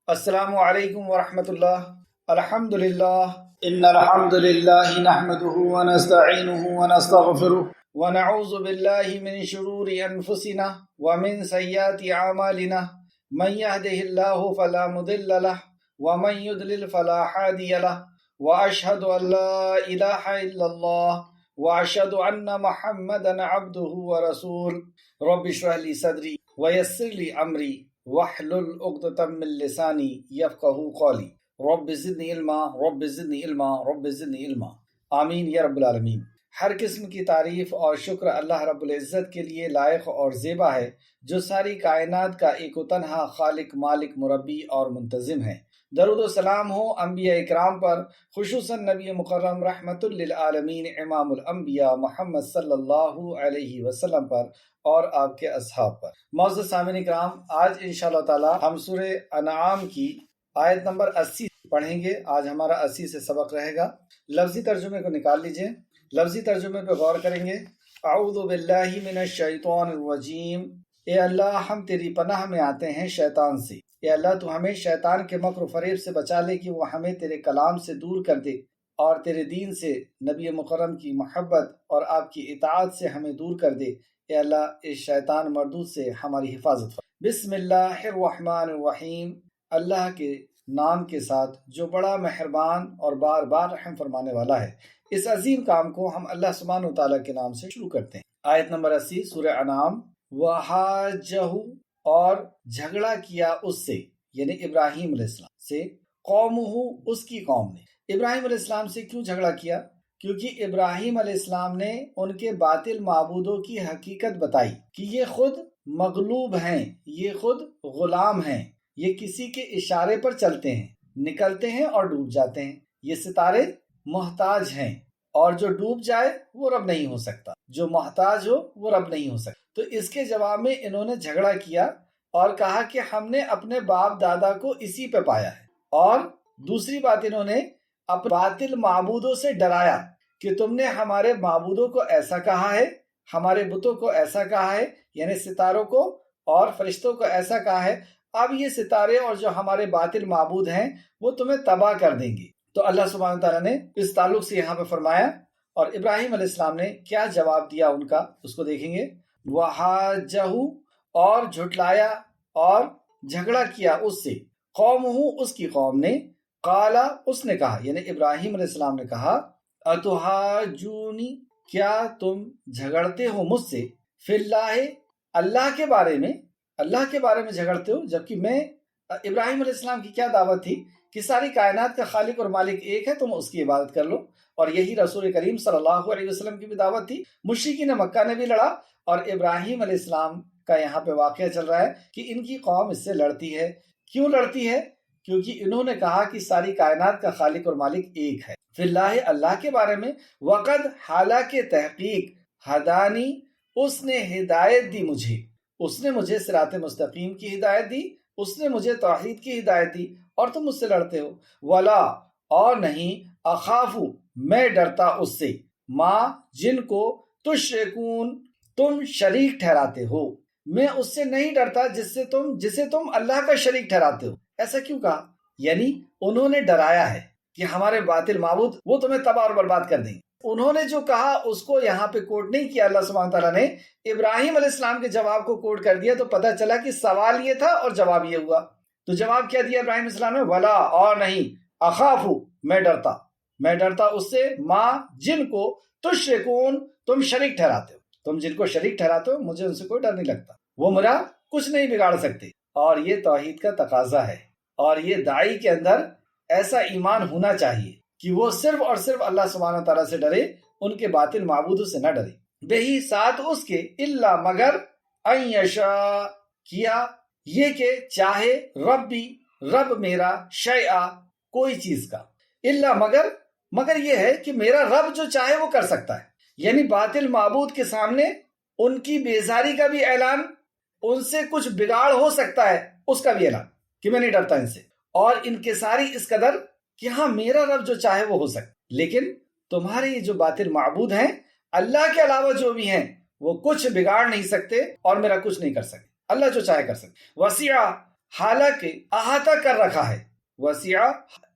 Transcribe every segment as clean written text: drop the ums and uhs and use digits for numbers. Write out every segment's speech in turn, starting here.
السلام علیکم ورحمۃ اللہ۔ الحمد للہ ان الحمد للہ نحمده ونستعینه ونستغفره ونعوذ باللہ من شرور انفسنا ومن سیئات اعمالنا من يهده الله فلا مضل له ومن يضلل فلا هادي له واشهد ان لا اله الا الله واشهد ان محمدا عبده ورسوله رب اشرح لي صدري ويسر لي امري وَاحْلُلْ عُقْدَةً مِّن لِّسَانِي يَفْقَهُوا قَوْلِي رَبِّ زِدْنِی عِلْمًا رَبِّ زِدْنِی عِلْمًا رَبِّ زِدْنِی عِلْمًا آمین یا رب العالمین۔ ہر قسم کی تعریف اور شکر اللہ رب العزت کے لیے لائق اور زیبا ہے، جو ساری کائنات کا ایک و تنہا خالق، مالک، مربی اور منتظم ہے۔ درود و سلام ہو انبیاء اکرام پر، خصوصاً نبی مکرم رحمت للعالمین امام الانبیاء محمد صلی اللہ علیہ وسلم پر اور آپ کے اصحاب پر۔ معزز سامعین اکرام، آج انشاءاللہ تعالی ہم سورہ انعام کی آیت نمبر 80 پڑھیں گے۔ آج ہمارا 80 سے سبق رہے گا۔ لفظی ترجمے کو نکال لیجئے، لفظی ترجمے پہ غور کریں گے۔ اعوذ باللہ من الشیطان الرجیم، اے اللہ ہم تیری پناہ میں آتے ہیں شیطان سے۔ اے اللہ تو ہمیں شیطان کے مکر و فریب سے بچا لے کہ وہ ہمیں تیرے کلام سے دور کر دے، اور تیرے دین سے، نبی مکرم کی محبت اور آپ کی اطاعت سے ہمیں دور کر دے۔ اے اللہ اس شیطان مردود سے ہماری حفاظت فرما۔ بسم اللہ الرحمن الرحیم، اللہ کے نام کے ساتھ جو بڑا مہربان اور بار بار رحم فرمانے والا ہے۔ اس عظیم کام کو ہم اللہ سبحانہ و تعالیٰ کے نام سے شروع کرتے ہیں۔ آیت نمبر 80 سورہ انعام۔ وَحَاجَّهُ، اور جھگڑا کیا اس سے، یعنی ابراہیم علیہ السلام سے، قومہ، اس کی قوم نے۔ ابراہیم علیہ السلام سے کیوں جھگڑا کیا؟ کیونکہ ابراہیم علیہ السلام نے ان کے باطل معبودوں کی حقیقت بتائی کہ یہ خود مغلوب ہیں، یہ خود غلام ہیں، یہ کسی کے اشارے پر چلتے ہیں، نکلتے ہیں اور ڈوب جاتے ہیں۔ یہ ستارے محتاج ہیں، اور جو ڈوب جائے وہ رب نہیں ہو سکتا، جو محتاج ہو وہ رب نہیں ہو سکتا۔ تو اس کے جواب میں انہوں نے جھگڑا کیا اور کہا کہ ہم نے اپنے باپ دادا کو اسی پہ پایا ہے، اور دوسری بات انہوں نے اپنے باطل معبودوں سے ڈرایا کہ تم نے ہمارے معبودوں کو ایسا کہا ہے، ہمارے بتوں کو ایسا کہا ہے، یعنی ستاروں کو اور فرشتوں کو ایسا کہا ہے، اب یہ ستارے اور جو ہمارے باطل معبود ہیں وہ تمہیں تباہ کر دیں گے۔ تو اللہ سبحانہ تعالیٰ نے اس تعلق سے یہاں پہ فرمایا، اور ابراہیم علیہ السلام نے کیا جواب دیا ان کا، اس کو دیکھیں گے۔ وَحَاجَّهُ، اور جھٹلایا اور جھگڑا کیا اس سے، قومہ، اس کی قوم نے، قال، اس نے کہا، یعنی ابراہیم علیہ السلام نے کہا، اتحاجونی، کیا تم جھگڑتے ہو مجھ سے، فی اللہ، اللہ کے بارے میں، اللہ کے بارے میں جھگڑتے ہو، جبکہ میں، ابراہیم علیہ السلام کی کیا دعوت تھی کہ ساری کائنات کا خالق اور مالک ایک ہے، تم اس کی عبادت کر لو، اور یہی رسول کریم صلی اللہ علیہ وسلم کی بھی دعوت تھی۔ مشرکین مکہ نے بھی لڑا، اور ابراہیم علیہ السلام کا یہاں پہ واقعہ چل رہا ہے کہ ان کی قوم اس سے لڑتی ہے۔ کیوں لڑتی ہے؟ کیونکہ انہوں نے کہا کہ ساری کائنات کا خالق اور مالک ایک ہے، فی اللہ، اللہ کے بارے میں، وقد، حالانکہ تحقیق، ہدانی، اس نے ہدایت دی مجھے، اس نے مجھے صراط مستقیم کی ہدایت دی، اس نے مجھے توحید کی ہدایت دی، اور تم مجھ سے لڑتے ہو۔ ولا، اور نہیں، اخاف، میں ڈرتا اس سے، ماں، جن کو تشرکون، تم شریک ٹھہراتے ہو، میں اس سے نہیں ڈرتا جسے تم اللہ کا شریک ٹھہراتے ہو۔ ایسا کیوں کہا؟ یعنی انہوں نے ڈرایا ہے کہ ہمارے باطل معبود وہ تمہیں تباہ اور برباد کر دیں گے۔ انہوں نے جو کہا اس کو یہاں پہ کوٹ نہیں کیا، اللہ سبحانہ تعالیٰ نے ابراہیم علیہ السلام کے جواب کو کوٹ کر دیا، تو پتہ چلا کہ سوال یہ تھا اور جواب یہ ہوا۔ تو جواب کیا دیا ابراہیم علیہ السلام نے؟ ولا، اور نہیں، اخاف، میں ڈرتا اس سے، ماں، جن کو تشرکون، تم شریک ٹھہراتے ہو، تم جن کو شریک ٹھہراتے ہو، مجھے ان سے کوئی ڈر نہیں لگتا، وہ میرا کچھ نہیں بگاڑ سکتے۔ اور یہ توحید کا تقاضا ہے، اور یہ داعی کے اندر ایسا ایمان ہونا چاہیے کہ وہ صرف اور صرف اللہ سبحانہ تعالیٰ سے ڈرے، ان کے باطل معبودوں سے نہ ڈرے۔ بہی، ساتھ اس کے، الا، مگر، ان یشاء، کیا، یہ کہ چاہے، ربی، رب میرا، شیئا، کوئی چیز کا، الا، مگر یہ ہے کہ میرا رب جو چاہے وہ کر سکتا ہے، یعنی باطل معبود کے سامنے ان کی بیزاری کا بھی اعلان، ان سے کچھ بگاڑ ہو سکتا ہے اس کا بھی اعلان کہ میں نہیں ڈرتا ان سے، اور انکساری اس قدر کہ ہاں میرا رب جو چاہے وہ ہو سکتا، لیکن تمہارے یہ جو باطل معبود ہیں، اللہ کے علاوہ جو بھی ہیں، وہ کچھ بگاڑ نہیں سکتے اور میرا کچھ نہیں کر سکتے، اللہ جو چاہے کر سکتے۔ وسیع، حالانکہ احاطہ کر رکھا ہے، وسیع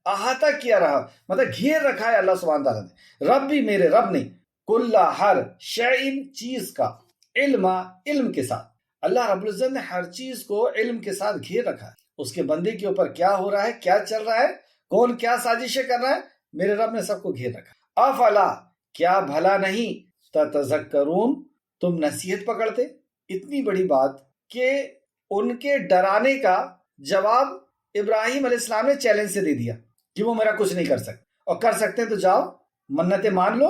احاطہ کیا رہا، مطلب گھیر رکھا ہے اللہ سبحانہ تعالیٰ نے، رب بھی میرے رب نے کل ہر شیء چیز کا علم کے ساتھ، اللہ رب العزت نے ہر چیز کو علم کے ساتھ گھیر رکھا ہے، اس کے بندے کے اوپر کیا ہو رہا ہے، کیا چل رہا ہے، کون کیا سازشیں کر رہا ہے، میرے رب نے سب کو گھیر رکھا۔ افلا کیا بھلا نہیں تتذکرون تم نصیحت پکڑتے؟ اتنی بڑی بات کہ ان کے ڈرانے کا جواب ابراہیم علیہ السلام نے چیلنج سے دے دیا کہ وہ میرا کچھ نہیں کر سکتے، اور کر سکتے ہیں تو جاؤ منتیں مان لو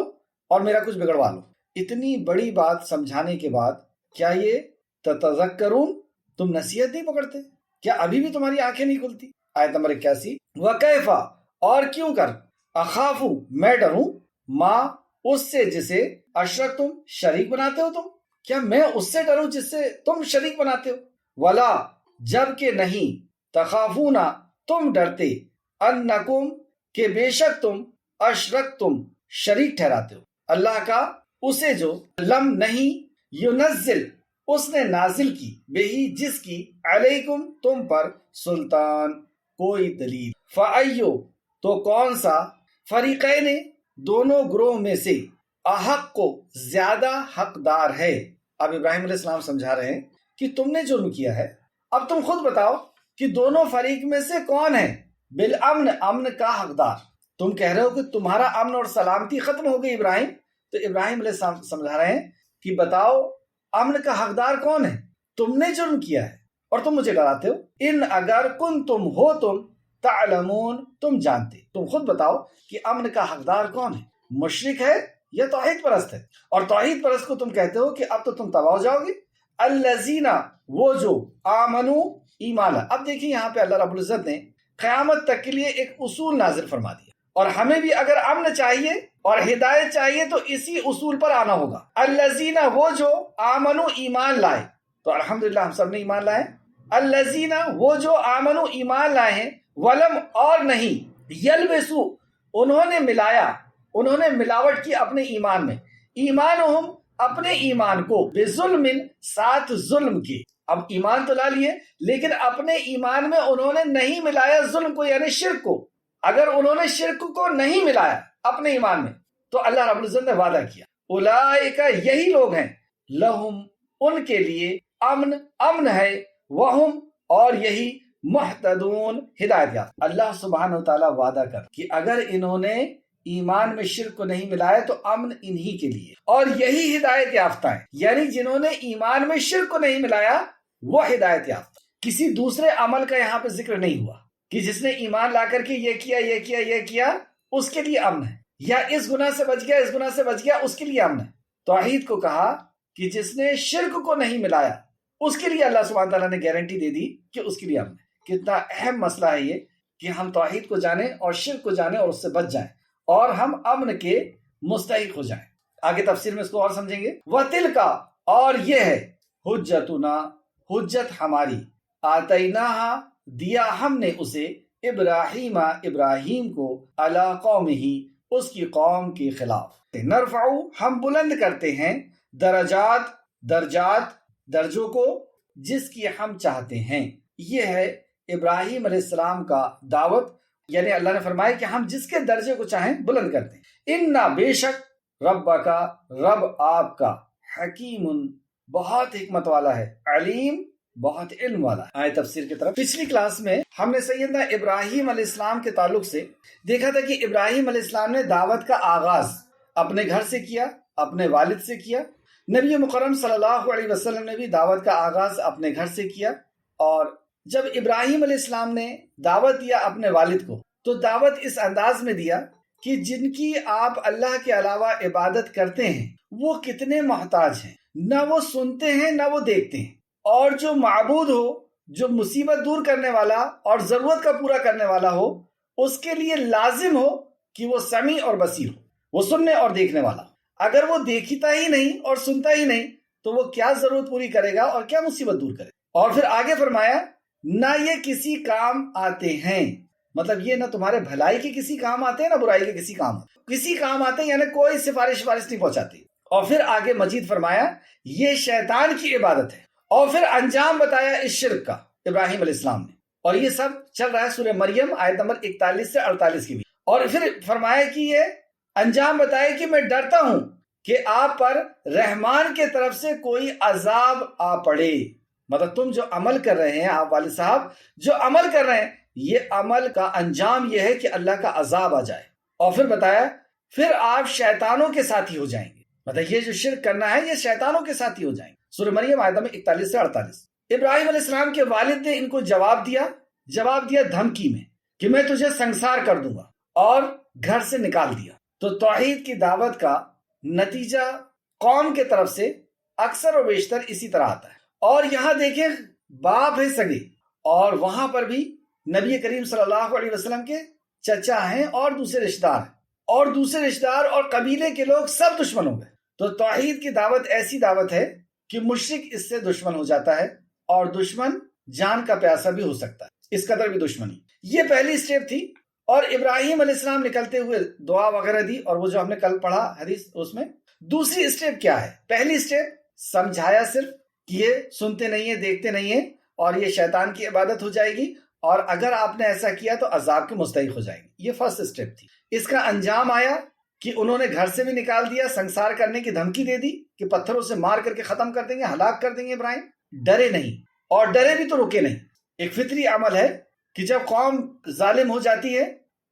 اور میرا کچھ بگڑوا لو۔ اتنی بڑی بات سمجھانے کے بعد کیا یہ تتذکرون تم نصیحت نہیں پکڑتے؟ کیا ابھی بھی تمہاری آنکھیں نہیں کھلتی؟ آیت نمبر 81 وَكَيْفَ اور کیوں کر اخاف میں ڈروں ما اس سے جسے اشرک تم شریک بناتے ہو، تم کیا میں اس سے ڈروں جس سے تم شریک بناتے ہو؟ ولا جب کہ نہیں تخافون تم ڈرتے انکم کہ بے شک تم اشرک تم شریک ٹھہراتے ہو اللہ کا اسے جو لم نہیں ینزل اس نے نازل کی بہی جس کی علیکم تم پر سلطان کوئی دلیل، فایو تو کون سا فریقین دونوں گروہ میں سے احق کو زیادہ حقدار ہے۔ اب ابراہیم علیہ السلام سمجھا رہے ہیں کہ تم نے جرم کیا ہے، اب تم خود بتاؤ کہ دونوں فریق میں سے کون ہے بالامن امن کا حقدار؟ تم کہہ رہے ہو کہ تمہارا امن اور سلامتی ختم ہو گئی ابراہیم، تو ابراہیم علیہ السلام سمجھا رہے ہیں کہ بتاؤ امن کا حقدار کون ہے؟ تم نے جرم کیا ہے اور تم مجھے ڈراتے ہو۔ ان اگر کن تم ہو تم تعلمون تم جانتے، تم خود بتاؤ کہ امن کا حقدار کون ہے، مشرک ہے یا توحید پرست ہے؟ اور توحید پرست کو تم کہتے ہو کہ اب تو تم تباہ ہو جاؤ گے۔ الذین وہ جو آمنو ایمان، اب دیکھیں یہاں پہ اللہ رب العزت نے قیامت تک کے لیے ایک اصول نازل فرما دیا، اور ہمیں بھی اگر امن چاہیے اور ہدایت چاہیے تو اسی اصول پر آنا ہوگا۔ الذین وہ جو آمنو ایمان لائے، تو الحمدللہ ہم سب نے ایمان لائے۔ الذین وہ جو آمنو ایمان لائے ہیں، ولم اور نہیں، یلبسو انہوں نے ملایا، انہوں نے ملاوٹ کی اپنے ایمان میں، ایمانہم اپنے ایمان کو، بظلم ساتھ ظلم کے، اب ایمان تو لا لیے لیکن اپنے ایمان میں انہوں نے نہیں ملایا ظلم کو یعنی شرک کو۔ اگر انہوں نے شرک کو نہیں ملایا اپنے ایمان میں تو اللہ رب العزت نے وعدہ کیا اولئک یہی لوگ ہیں، لہم ان کے لیے امن ہے، وہم اور یہی محتدون ہدایت یافتہ۔ اللہ سبحانہ وتعالیٰ وعدہ کر کہ اگر انہوں نے ایمان میں شرک کو نہیں ملایا تو امن انہی کے لیے، اور یہی ہدایت یافتہ ہیں، یعنی جنہوں نے ایمان میں شرک کو نہیں ملایا وہ ہدایت یافتہ۔ کسی دوسرے عمل کا یہاں پہ ذکر نہیں ہوا کہ جس نے ایمان لا کر کے یہ کیا یہ کیا یہ کیا اس کے لیے امن ہے، یا اس گناہ سے بچ گیا اس گناہ سے بچ گیا اس کے لیے امن ہے۔ توحید کو کہا کہ جس نے شرک کو نہیں ملایا اس کے لیے اللہ سبحانہ تعالیٰ نے گارنٹی دے دی کہ اس کے لیے امن ہے۔ کتنا اہم مسئلہ ہے یہ کہ ہم توحید کو جانیں اور شرک کو جانیں اور اس سے بچ جائیں اور ہم امن کے مستحق ہو جائیں۔ آگے تفسیر میں اس کو اور سمجھیں گے۔ وَتِلْكَ اور یہ ہے حجتنا حجت ہماری، آتیناہا دیا ہم نے اسے، ابراہیم کو، علی قومہ اس کی قوم کے خلاف، نرفع ہم بلند کرتے ہیں، درجات درجوں کو، جس کی ہم چاہتے ہیں۔ یہ ہے ابراہیم علیہ السلام کا دعوت، یعنی اللہ نے فرمایا کہ ہم جس کے درجے کو چاہیں بلند کرتے ہیں۔ اِنَّا بے شک ربک رب آپ کا، حکیم بہت حکمت والا ہے، علیم بہت علم والا ہے۔ آئے تفسیر کی طرف۔ پچھلی کلاس میں ہم نے سیدنا ابراہیم علیہ السلام کے تعلق سے دیکھا تھا کہ ابراہیم علیہ السلام نے دعوت کا آغاز اپنے گھر سے کیا، اپنے والد سے کیا۔ نبی مکرم صلی اللہ علیہ وسلم نے بھی دعوت کا آغاز اپنے گھر سے کیا، اور جب ابراہیم علیہ السلام نے دعوت دیا اپنے والد کو تو دعوت اس انداز میں دیا کہ جن کی آپ اللہ کے علاوہ عبادت کرتے ہیں وہ کتنے محتاج ہیں، نہ وہ سنتے ہیں نہ وہ دیکھتے ہیں، اور جو معبود ہو، جو مصیبت دور کرنے والا اور ضرورت کا پورا کرنے والا ہو، اس کے لیے لازم ہو کہ وہ سمیع اور بصیر ہو، وہ سننے اور دیکھنے والا۔ اگر وہ دیکھتا ہی نہیں اور سنتا ہی نہیں تو وہ کیا ضرورت پوری کرے گا اور کیا مصیبت دور کرے گا؟ اور پھر آگے فرمایا نہ یہ کسی کام آتے ہیں، مطلب یہ نہ تمہارے بھلائی کے کسی کام آتے ہیں نہ برائی کے کسی کام آتے ہیں، یعنی کوئی سفارش نہیں پہنچاتی۔ اور پھر آگے مزید فرمایا یہ شیطان کی عبادت ہے، اور پھر انجام بتایا اس شرک کا ابراہیم علیہ السلام نے اور یہ سب چل رہا ہے سورہ مریم آیت نمبر 41 سے 48 کی بھی. اور پھر فرمایا کہ یہ انجام بتائے کہ میں ڈرتا ہوں کہ آپ پر رحمان کے طرف سے کوئی عذاب آ پڑے. مطلب تم جو عمل کر رہے ہیں، آپ والد صاحب جو عمل کر رہے ہیں، یہ عمل کا انجام یہ ہے کہ اللہ کا عذاب آ جائے. اور پھر بتایا پھر آپ شیطانوں کے ساتھی ہو جائیں گے. مطلب یہ جو شرک کرنا ہے یہ شیطانوں کے ساتھی ہو جائیں گے. سورہ مریم آیت نمبر 41 سے 48. ابراہیم علیہ السلام کے والد نے ان کو جواب دیا دھمکی میں کہ میں تجھے سنسار کر دوں گا، اور گھر سے نکال دیا. تو توحید کی دعوت کا نتیجہ قوم کے طرف سے اکثر و بیشتر اسی طرح آتا ہے. اور یہاں دیکھیں باپ ہے سگے، اور وہاں پر بھی نبی کریم صلی اللہ علیہ وسلم کے چچا ہیں اور دوسرے رشتہ دار ہیں، اور دوسرے رشتہ دار اور قبیلے کے لوگ سب دشمن ہو گئے. تو توحید کی دعوت ایسی دعوت ہے کہ مشرک اس سے دشمن ہو جاتا ہے، اور دشمن جان کا پیاسا بھی ہو سکتا ہے، اس قدر بھی دشمنی. یہ پہلی سٹیپ تھی. اور ابراہیم علیہ السلام نکلتے ہوئے دعا وغیرہ دی، اور وہ جو ہم نے کل پڑھا حدیث اس میں. دوسری سٹیپ کیا ہے؟ پہلی سٹیپ سمجھایا صرف کہ یہ سنتے نہیں ہیں، دیکھتے نہیں ہیں، اور یہ شیطان کی عبادت ہو جائے گی، اور اگر آپ نے ایسا کیا تو عذاب کے مستحق ہو جائیں گے. یہ فرسٹ سٹیپ تھی. اس کا انجام آیا کہ انہوں نے گھر سے بھی نکال دیا، سنسار کرنے کی دھمکی دے دی کہ پتھروں سے مار کر کے ختم کر دیں گے، ہلاک کر دیں گے. ابراہیم ڈرے نہیں، اور ڈرے بھی تو رکے نہیں. ایک فطری عمل ہے کہ جب قوم ظالم ہو جاتی ہے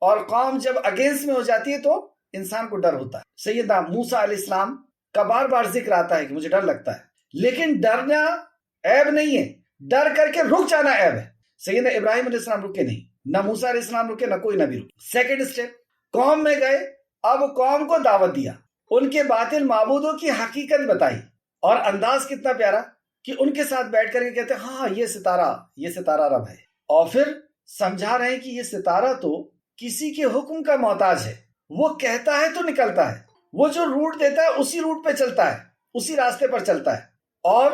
اور قوم جب اگینسٹ میں ہو جاتی ہے تو انسان کو ڈر ہوتا ہے. سیدنا موسیٰ علیہ السلام کا بار بار ذکر آتا ہے کہ مجھے ڈر لگتا ہے، لیکن ڈرنا عیب نہیں ہے، ڈر کر کے رک جانا عیب ہے. سیدنا ابراہیم علیہ السلام رکے نہیں، نہ موسیٰ علیہ السلام رکے، نہ کوئی نبی رکے. سیکنڈ سٹیپ، قوم میں گئے، اب قوم کو دعوت دیا، ان کے باطل معبودوں کی حقیقت بتائی. اور انداز کتنا پیارا کہ ان کے ساتھ بیٹھ کر کے کہتے ہیں ہاں یہ ستارہ رب ہے. اور پھر سمجھا رہے ہیں کہ یہ ستارہ تو کسی کے حکم کا محتاج ہے، وہ کہتا ہے تو نکلتا ہے، وہ جو روٹ دیتا ہے اسی روٹ پہ چلتا ہے، اسی راستے پر چلتا ہے، اور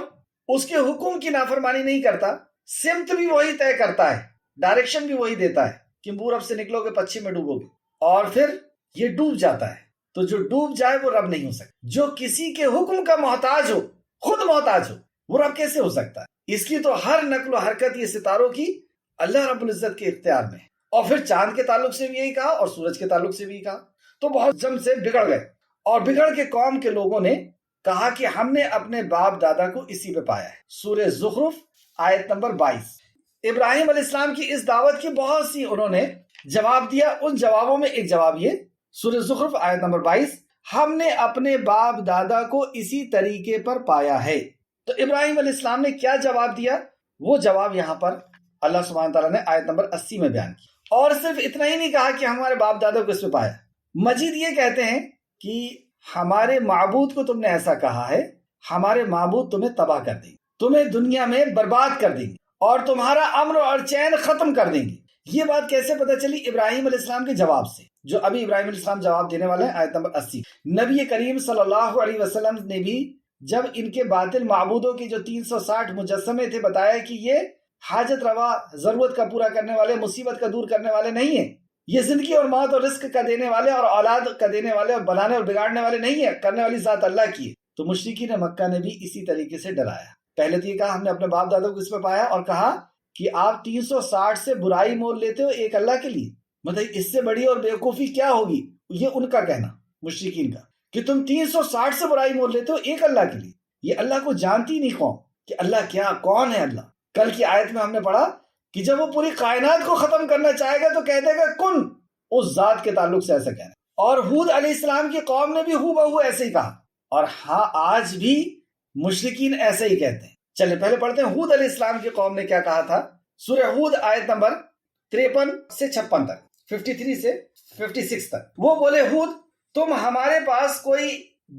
اس کے حکم کی نافرمانی نہیں کرتا. سمت بھی وہی طے کرتا ہے، ڈائریکشن بھی وہی دیتا ہے کہ پورب سے نکلو گے پچھم میں ڈوبو گے. اور پھر یہ ڈوب جاتا ہے. تو جو ڈوب جائے وہ رب نہیں ہو سکتا. جو کسی کے حکم کا محتاج ہو، خود محتاج ہو، وہ رب کیسے ہو سکتا ہے؟ اس کی تو ہر نقل و حرکت یہ ستاروں کی اللہ رب العزت کے اختیار میں ہے. اور پھر چاند کے تعلق سے بھی یہی کہا اور سورج کے تعلق سے بھی کہا. تو بہت جم سے بگڑ گئے، اور بگڑ کے قوم کے لوگوں نے کہا کہ ہم نے اپنے باپ دادا کو اسی پہ پایا ہے. سورہ زخرف آیت نمبر 22. ابراہیم علیہ السلام کی اس دعوت کی بہت سی انہوں نے جواب دیا. ان جوابوں میں ایک جواب یہ، سورہ زخرف آیت نمبر 22، ہم نے اپنے باپ دادا کو اسی طریقے پر پایا ہے. تو ابراہیم علیہ السلام نے کیا جواب دیا؟ وہ جواب یہاں پر اللہ سبحانہ تعالیٰ نے آیت نمبر 80 میں بیان کیا. اور صرف اتنا ہی نہیں کہا کہ ہمارے باپ دادا کو اس پہ پایا، مزید یہ کہتے ہیں کہ ہمارے معبود کو تم نے ایسا کہا ہے، ہمارے معبود تمہیں تباہ کر دیں گے، تمہیں دنیا میں برباد کر دیں گے، اور تمہارا امن اور چین ختم کر دیں گے. یہ بات کیسے پتہ چلی؟ ابراہیم علیہ السلام کے جواب سے، جو ابھی ابراہیم علیہ السلام جواب دینے والے ہیں آیت نمبر 80. نبی کریم صلی اللہ علیہ وسلم نے بھی جب ان کے باطل معبودوں کی جو 360 مجسمے تھے بتایا کہ یہ حاجت روا، ضرورت کا پورا کرنے والے، مصیبت کا دور کرنے والے نہیں ہیں، یہ زندگی اور موت اور رزق کا دینے والے اور اولاد کا دینے والے اور بنانے اور بگاڑنے والے نہیں ہیں، کرنے والی ذات اللہ کی ہے. تو مشرکین مکہ نے بھی اسی طریقے سے ڈرایا. پہلے تو یہ کہا ہم نے اپنے باپ دادا کو اس پہ پایا، اور کہا کہ آپ 360 سے برائی مول لیتے ہو ایک اللہ کے لیے. مطلب اس سے بڑی اور بیوقوفی کیا ہوگی؟ یہ ان کا کہنا، مشرکین کا، کہ تم 360 سے برائی مول لیتے ہو ایک اللہ کے لیے. یہ اللہ کو جانتی نہیں قوم کہ اللہ کیا، کون ہے اللہ. کل کی آیت میں ہم نے پڑھا کہ جب وہ پوری کائنات کو ختم کرنا چاہے گا تو کہہ دے گا کن، اس ذات کے تعلق سے ایسا کہنا. اور ہود علیہ السلام کی قوم نے بھی ہو بہو ایسے ہی کہا، اور ہاں آج بھی مشرکین ایسے ہی کہتے ہیں. چلیں پہلے پڑھتے ہیں ہود علیہ السلام کی قوم نے کیا کہا تھا. سورہ ہود آیت نمبر 53 سے 56 تک، 53 سے 56 تک. وہ بولے ہود تم ہمارے پاس کوئی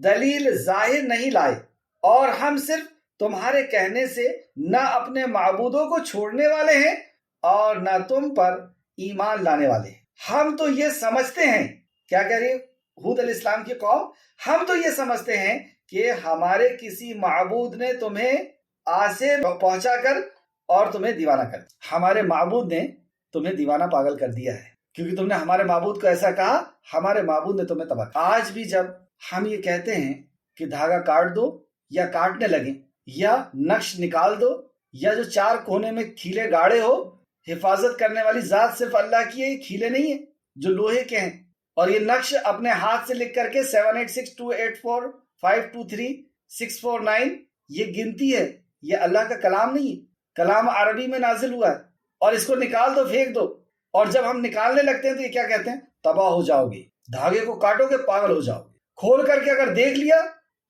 دلیل ظاہر نہیں لائے، اور ہم صرف تمہارے کہنے سے نہ اپنے معبودوں کو چھوڑنے والے ہیں اور نہ تم پر ایمان لانے والے ہیں. ہم تو یہ سمجھتے ہیں، کیا کہہ رہی ہے ہود علیہ السلام کی قوم؟ ہم تو یہ سمجھتے ہیں کہ ہمارے کسی معبود نے تمہیں آسے پہنچا کر اور تمہیں دیوانہ کر دیا. ہمارے معبود نے تمہیں دیوانہ پاگل کر دیا ہے، کیونکہ تم نے ہمارے معبود کو ایسا کہا، ہمارے معبود نے تمہیں تباہ. آج بھی جب ہم یہ کہتے ہیں کہ دھاگا کاٹ دو یا کاٹنے لگیں، یا نقش نکال دو، یا جو 4 کونے میں کھیلے گاڑے ہو حفاظت کرنے والی ذات صرف اللہ کی ہے، یہ کھیلے نہیں ہیں جو لوہے کے ہیں. اور یہ نقش اپنے ہاتھ سے لکھ کر کے 786284523649 یہ گنتی ہے، یہ اللہ کا کلام نہیں ہے، کلام عربی میں نازل ہوا ہے. اور اس کو نکال دو، پھینک دو. اور جب ہم نکالنے لگتے ہیں تو یہ کیا کہتے ہیں؟ تباہ ہو جاؤ گے، دھاگے کو کاٹو گے، پاگل ہو جاؤ گے. کھول کر کے اگر دیکھ لیا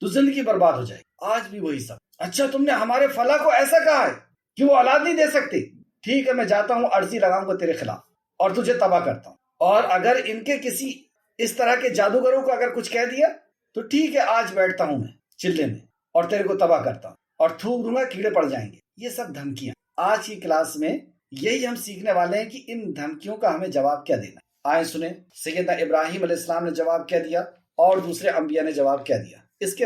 تو زندگی برباد ہو جائے گی. آج بھی وہی سب. اچھا تم نے ہمارے فلاں کو ایسا کہا ہے کہ وہ اولاد نہیں دے سکتے، ٹھیک ہے میں جاتا ہوں عرضی لگاؤں گا تیرے خلاف اور تجھے تباہ کرتا ہوں. اور اگر ان کے کسی اس طرح کے جادوگروں کو اگر کچھ کہہ دیا تو ٹھیک ہے آج بیٹھتا ہوں میں چلے میں اور تیرے کو تباہ کرتا ہوں اور تھوک دوں گا، کیڑے پڑ جائیں گے. یہ سب دھمکیاں. آج کی کلاس میں یہی ہم سیکھنے والے ہیں کہ ان دھمکیوں کا ہمیں جواب کیا دینا. آئیں سنیں سیدنا ابراہیم علیہ السلام نے جواب کیا دیا اور دوسرے انبیاء نے جواب کیا دیا. اس کے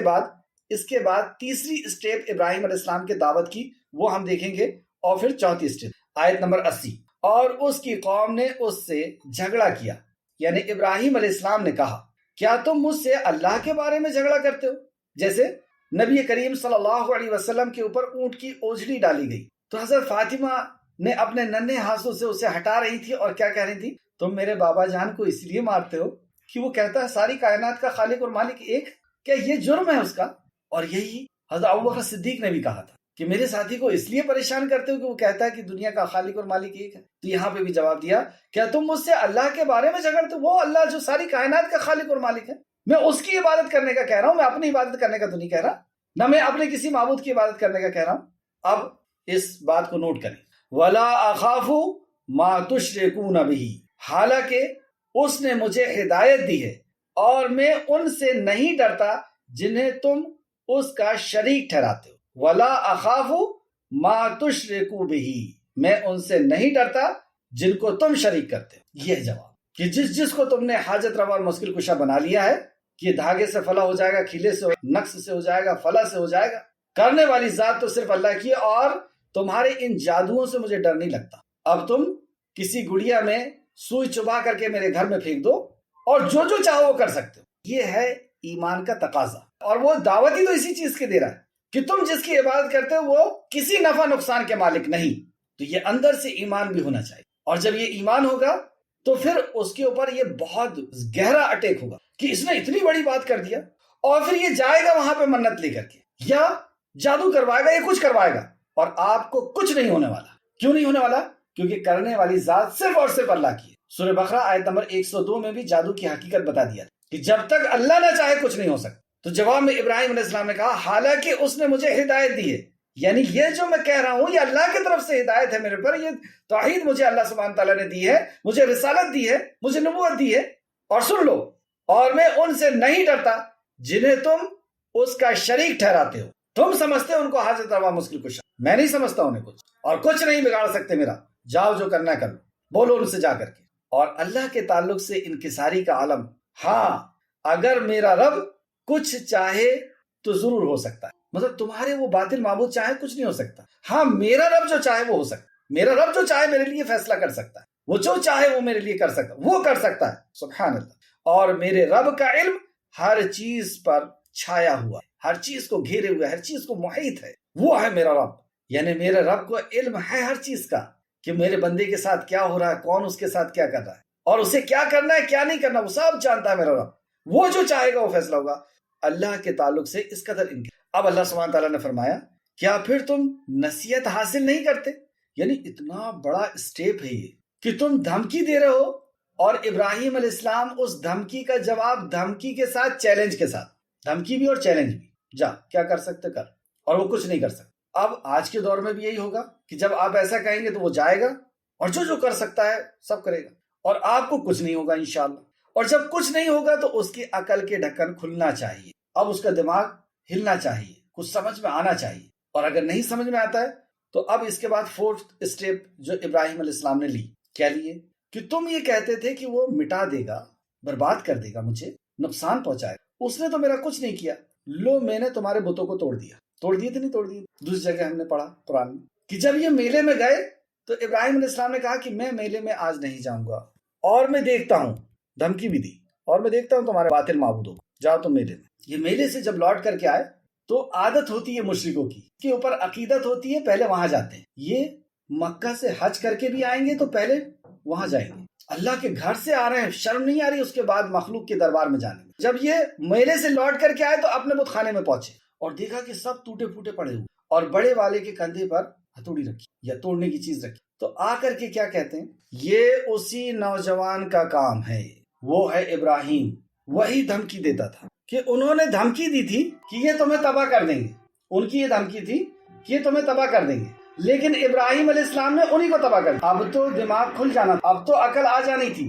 بعد تیسری اسٹیپ ابراہیم علیہ السلام کی دعوت کی، وہ ہم دیکھیں گے. اور پھر چوتھی اسٹیپ آیت نمبر 80. اور اس کی قوم نے اس سے جھگڑا کیا، یعنی ابراہیم علیہ السلام نے کہا کیا تم مجھ سے اللہ کے بارے میں جھگڑا کرتے ہو؟ جیسے نبی کریم صلی اللہ علیہ وسلم کے اوپر اونٹ کی اوجھڑی ڈالی گئی تو حضرت فاطمہ نے اپنے ننھے ہاتھوں سے اسے ہٹا رہی تھی اور کیا کہہ رہی تھی؟ تم میرے بابا جان کو اس لیے مارتے ہو کہ وہ کہتا ہے ساری کائنات کا خالق اور مالک ایک. کیا یہ جرم ہے اس کا؟ اور یہی حضرت ابوبکر صدیق نے بھی کہا تھا کہ میرے ساتھی کو اس لیے پریشان کرتے ہو کہ وہ کہتا ہے کہ دنیا کا خالق اور مالک ایک ہے. تو یہاں پہ بھی جواب دیا کیا تم مجھ سے اللہ کے بارے میں جھگڑتے ہو؟ وہ اللہ جو ساری کائنات کا خالق اور مالک ہے، میں اس کی عبادت کرنے کا کہہ رہا ہوں، میں اپنی عبادت کرنے کا تو نہیں کہہ رہا، نہ میں اپنے کسی معبود کی عبادت کرنے کا کہہ رہا ہوں. اب اس بات کو نوٹ کریں. وَلَا أَخَافُ مَا تُشْرِكُونَ بِهِ، حالانکہ اس نے مجھے ہدایت دی ہے اور میں ان سے نہیں ڈرتا جنہیں تم اس کا شریک ٹھہراتے ہو. وَلَا أَخَافُ مَا تُشْرِكُوا بِهِ، میں ان سے نہیں ڈرتا جن کو تم شریک کرتے ہو. یہ جواب کہ جس کو تم نے حاجت روا اور مشکل کشا بنا لیا ہے کہ دھاگے سے فلا ہو جائے گا، کھیلے سے نقص سے ہو جائے گا، فلا سے ہو جائے گا، کرنے والی ذات تو صرف اللہ کی ہے. اور تمہارے ان جادوؤں سے مجھے ڈر نہیں لگتا. اب تم کسی گڑیا میں سوئی چبا کر کے میرے گھر میں پھینک دو اور جو چاہو وہ کر سکتے ہو. یہ ہے ایمان کا تقاضا. اور وہ دعوت ہی تو اسی چیز کے دے رہا ہے کہ تم جس کی عبادت کرتے ہو وہ کسی نفع نقصان کے مالک نہیں. تو یہ اندر سے ایمان بھی ہونا چاہیے. اور جب یہ ایمان ہوگا تو پھر اس کے اوپر یہ بہت گہرا اٹیک ہوگا کہ اس نے اتنی بڑی بات کر دیا، اور پھر یہ جائے گا وہاں پہ منت لے کر کے یا جادو کروائے گا یا کچھ کروائے گا اور آپ کو کچھ نہیں ہونے والا. کیوں نہیں ہونے والا؟ کیونکہ کرنے والی ذات صرف اور صرف اللہ کی ہے. سورہ بقرہ آیت نمبر 102 میں بھی جادو کی حقیقت بتا دیا کہ جب تک اللہ نہ چاہے کچھ نہیں ہو سکتا. تو جواب میں ابراہیم علیہ السلام نے کہا حالانکہ اس نے مجھے ہدایت دی ہے، یعنی یہ جو میں کہہ رہا ہوں یہ اللہ کی طرف سے ہدایت ہے میرے پر، یہ توحید مجھے اللہ سبحانہ تعالیٰ نے دی ہے، مجھے رسالت دی ہے، مجھے نبوت دی ہے. اور سن لو، اور میں ان سے نہیں ڈرتا جنہیں تم اس کا شریک ٹھہراتے ہو. تم سمجھتے ہو ان کو حاجت روا مشکل کشا، میں نہیں سمجھتا انہیں کچھ، اور کچھ نہیں بگاڑ سکتے میرا. جاؤ جو کرنا ہے کر لو، بولو ان سے جا کر کے. اور اللہ کے تعلق سے انکساری کا عالم، ہاں اگر میرا رب کچھ چاہے تو ضرور ہو سکتا ہے. مطلب تمہارے وہ باطل معبود چاہے کچھ نہیں ہو سکتا. ہاں میرا رب جو چاہے وہ ہو سکتا ہے، میرا رب جو چاہے میرے لیے فیصلہ کر سکتا ہے، وہ جو چاہے وہ میرے لیے کر سکتا ہے، وہ کر سکتا ہے. سبحان اللہ. اور میرے رب کا علم ہر چیز پر چھایا ہوا ہے، ہر چیز کو گھیرے ہوئے، ہر چیز کو محیط ہے. وہ ہے میرا رب، یعنی میرے رب کو علم ہے ہر چیز کا کہ میرے بندے کے ساتھ کیا ہو رہا ہے، کون اس کے ساتھ کیا کر رہا ہے، اور اسے کیا کرنا ہے کیا نہیں کرنا، وہ سب جانتا ہے میرا رب. وہ جو چاہے گا وہ فیصلہ ہوگا. اللہ کے تعلق سے اس قدر اب اللہ سبحانہ تعالیٰ نے فرمایا کیا پھر تم نصیحت حاصل نہیں کرتے؟ یعنی اتنا بڑا اسٹیپ ہے یہ کہ تم دھمکی دے رہے ہو، اور ابراہیم علیہ السلام اس دھمکی کا جواب دھمکی کے ساتھ، چیلنج کے ساتھ، دھمکی بھی اور چیلنج بھی، جا کیا کر سکتے کر، اور وہ کچھ نہیں کر سکتا. اب آج کے دور میں بھی یہی ہوگا کہ جب آپ ایسا کہیں گے تو وہ جائے گا اور جو کر سکتا ہے سب کرے گا، اور آپ کو کچھ نہیں ہوگا انشاءاللہ. اور جب کچھ نہیں ہوگا تو اس کی عقل کے ڈھکن کھلنا چاہیے. اب اس کا دماغ ہلنا چاہیے، کچھ سمجھ میں آنا چاہیے. اور اگر نہیں سمجھ میں آتا ہے تو اب اس کے بعد فورتھ اسٹیپ جو ابراہیم علیہ السلام نے لی، کیا لیے کہ تم یہ کہتے تھے کہ وہ مٹا دے گا، برباد کر دے گا، مجھے نقصان پہنچائے گا. اس نے تو میرا کچھ نہیں کیا. لو میں نے تمہارے بتوں کو توڑ دیے تھے نہیں توڑ دیے. دوسری جگہ ہم نے پڑھا قرآن میں کہ جب یہ میلے میں گئے تو ابراہیم علیہ السلام نے کہا کہ میں میلے میں آج نہیں جاؤں گا، اور میں دیکھتا ہوں، دھمکی بھی دی، اور میں دیکھتا ہوں تمہارے باطل معبودوں کو، جاؤ تم میلے میں. یہ میلے سے جب لوٹ کر کے آئے تو عادت ہوتی ہے مشرکوں کی، کے اوپر عقیدت ہوتی ہے، پہلے وہاں جاتے ہیں. یہ مکہ سے حج کر کے بھی آئیں گے تو پہلے وہاں جائیں گے، اللہ کے گھر سے آ رہے ہیں، شرم نہیں آ رہی اس کے بعد مخلوق کے دربار میں جانے میں۔ جب یہ میلے سے لوٹ کر کے آئے تو اپنے بت خانے میں پہنچے اور دیکھا کہ سب ٹوٹے پھوٹے پڑے ہوئے اور بڑے والے کے کندھے پر ہتھوڑی رکھی یا توڑنے کی چیز رکھی۔ تو آ کر کے کیا کہتے ہیں، یہ اسی نوجوان کا کام ہے، وہ ہے ابراہیم، وہی دھمکی دیتا تھا کہ انہوں نے دھمکی دی تھی کہ یہ تمہیں تباہ کر دیں گے، ان کی یہ دھمکی تھی کہ یہ تمہیں تباہ کر دیں گے، لیکن ابراہیم علیہ السلام نے انہی کو تباہ کر دیا۔ اب تو دماغ کھل جانا، اب تو عقل آ جانی تھی،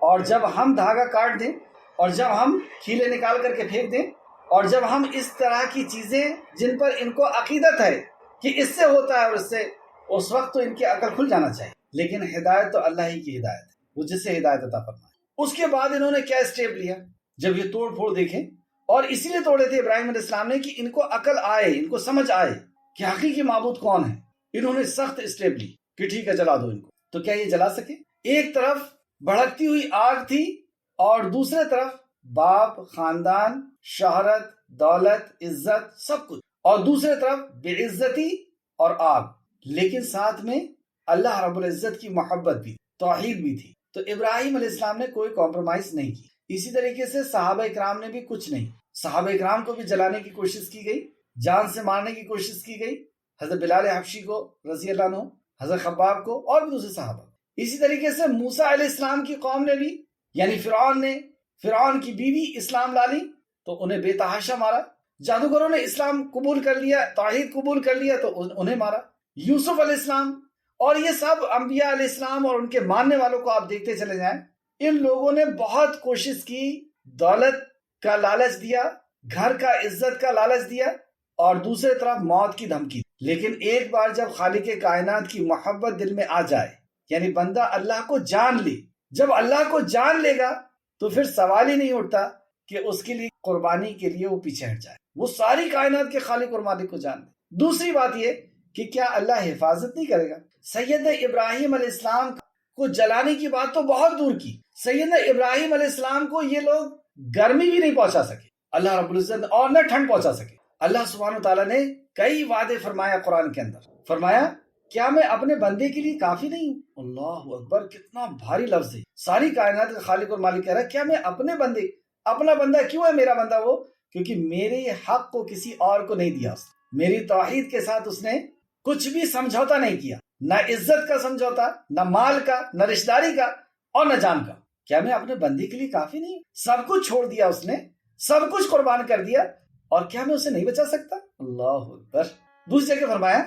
اور جب ہم دھاگا کاٹ دیں اور جب ہم کھیلے نکال کر کے پھینک دیں اور جب ہم اس طرح کی چیزیں جن پر ان کو عقیدت ہے کہ اس سے ہوتا ہے اور اس سے، اس وقت تو ان کی عقل کھل جانا چاہیے۔ لیکن ہدایت تو اللہ ہی کی ہدایت ہے، وہ جس سے ہدایت عطا فرمائے۔ اس کے بعد انہوں نے کیا اسٹیپ لیا جب یہ توڑ پھوڑ دیکھیں، اور اسی لیے توڑے تھے ابراہیم علیہ السلام نے کہ ان کو عقل آئے، ان کو سمجھ آئے کہ حقیقی معبود کون ہے۔ انہوں نے سخت اسٹیپ لی کہ ٹھیک ہے جلا دو ان کو۔ تو کیا یہ جلا سکے؟ ایک طرف بھڑکتی ہوئی آگ تھی اور دوسرے طرف باپ، خاندان، شہرت، دولت، عزت، سب کچھ، اور دوسرے طرف بے عزتی اور آگ، لیکن ساتھ میں اللہ رب العزت کی محبت بھی، توحید بھی تھی۔ تو ابراہیم علیہ السلام نے کوئی کمپرومائز نہیں کی۔ اسی طریقے سے صحابہ اکرام نے بھی کچھ نہیں، صحابہ اکرام کو بھی جلانے کی کوشش کی گئی، جان سے مارنے کی کوشش کی گئی، حضرت بلال حبشی کو رضی اللہ عنہ، حضرت خباب کو، اور بھی دوسرے صحابہ۔ اسی طریقے سے موسیٰ علیہ السلام کی قوم نے بھی، یعنی فرعون کی بیوی اسلام لا لی تو انہیں بے تحاشا مارا، جادوگروں نے اسلام قبول کر لیا، توحید قبول کر لیا تو انہیں مارا، یوسف علیہ السلام، اور یہ سب انبیاء علیہ السلام اور ان کے ماننے والوں کو آپ دیکھتے چلے جائیں، ان لوگوں نے بہت کوشش کی، دولت کا لالچ دیا، گھر کا عزت کا لالچ دیا، اور دوسرے طرف موت کی دھمکی۔ لیکن ایک بار جب خالق کائنات کی محبت دل میں آ جائے، یعنی بندہ اللہ کو جان لے، جب اللہ کو جان لے گا تو پھر سوال ہی نہیں اٹھتا کہ اس کے لیے قربانی کے لیے وہ پیچھے ہٹ جائے، وہ ساری کائنات کے خالق اور مالک کو جان لے۔ دوسری بات یہ کہ کیا اللہ حفاظت نہیں کرے گا؟ سیدنا ابراہیم علیہ السلام کو جلانے کی بات تو بہت دور کی، سیدنا ابراہیم علیہ السلام کو یہ لوگ گرمی بھی نہیں پہنچا سکے اللہ رب العزت، اور نہ ٹھنڈ پہنچا سکے۔ اللہ سبحانہ وتعالیٰ نے کئی وعدے فرمایا قرآن کے اندر، فرمایا کیا میں اپنے بندے کے لیے کافی نہیں ہوں؟ اللہ اکبر، کتنا بھاری لفظ ہے۔ ساری کائنات کا خالق اور مالک کہہ رہا ہے کیا میں اپنے بندے، اپنا بندہ کیوں ہے میرا بندہ وہ؟ کیونکہ میرے حق کو کسی اور کو نہیں دیا، اس نے میری توحید کے ساتھ اس نے کچھ بھی سمجھوتا نہیں کیا، نہ عزت کا سمجھوتا، نہ مال کا، نہ رشتہ داری کا، اور نہ جان کا۔ کیا میں اپنے بندے کے لیے کافی نہیں ہوں؟ سب کچھ چھوڑ دیا اس نے، سب کچھ قربان کر دیا، اور کیا میں اسے نہیں بچا سکتا؟ اللہ اکبر۔ دوسری جگہ فرمایا